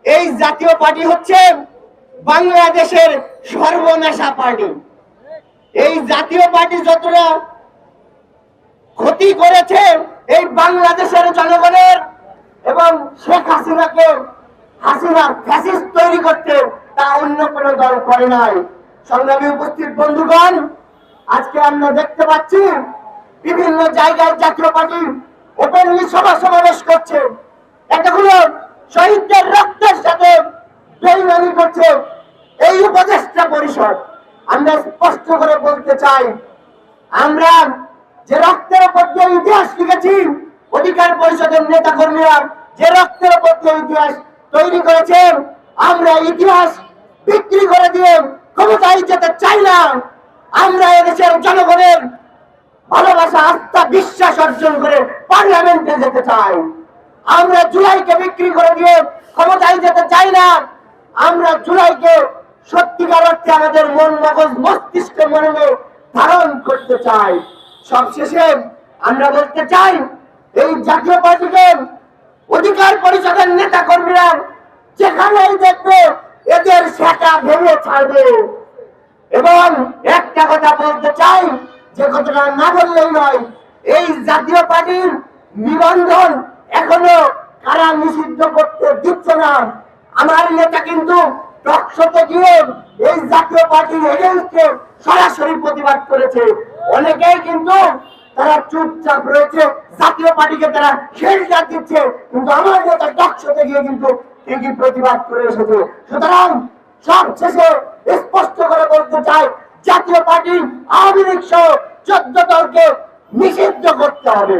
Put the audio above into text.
এই জাতীয় পার্টি হচ্ছে বাংলাদেশের সর্বনাশা পার্টি। এই জাতীয় পার্টি যতটা ক্ষতি করেছে এই বাংলাদেশের জনগণের এবং শেখ হাসিনা ফ্যাসিস্ট তৈরি করতে, তা অন্য কোনো দল করে নাই। সংগ্রামী উপস্থিত বন্ধুগণ, আজকে আমরা দেখতে পাচ্ছি বিভিন্ন জায়গায় জাতীয় পার্টি ওপেনলি সভা সমাবেশ করছে। এতগুলো শহীদদের রক্তের সাথে বেইমানি করছে এই উপদেষ্টা পরিষদ। আমরা স্পষ্ট করে বলতে চাই, আমরা যে রক্তের উপর দিয়ে ইতিহাস লিখেছি, অধিকার পরিষদের নেতা কর্মীরা যে রক্তের উপর দিয়ে ইতিহাস তৈরি করেছেন, আমরা ইতিহাস বিক্রি করে দিয়ে ক্ষমতায় যেতে চাই না। আমরা এদেশের জনগণের ভালোবাসা, আস্থা, বিশ্বাস অর্জন করে পার্লামেন্টে যেতে চাই। আমরা জুলাইকে বিক্রি করে দিয়ে ক্ষমতায় যেতে চাই না। আমরা জুলাইকে সত্যিকার অর্থে আমাদের মন, মগজ, মস্তিষ্ক, মনে ধারণ করতে চাই। সবশেষে আমরা বলতে চাই, এই জাতীয় পার্টিকে অধিকার পরিষদের নেতা কর্মীরা যেখানেই দেখবে এদের সেটা ভেঙে ছাড়বে। এবং একটা কথা বলতে চাই, যে কথাটা না বললেই নয়, এই জাতীয় পার্টির নিবন্ধন এখনো কারা নিষিদ্ধ করতে দিচ্ছে না। আমার নেতা কিন্তু টকশোতে গিয়ে এই জাতীয় পার্টির এগেইনস্টে সরাসরি প্রতিবাদ করেছে। অনেকেই কিন্তু তারা চুপচাপ রয়েছে, জাতীয় পার্টিকে তারা শেল্টার দিচ্ছে, কিন্তু আমার নেতা টকশোতে গিয়ে কিন্তু ঠিকই প্রতিবাদ করে এসেছে। সুতরাং সবশেষে স্পষ্ট করে বলতে চাই, জাতীয় পার্টি আওয়ামী লীগ সহ 14 দলকে নিষিদ্ধ করতে হবে।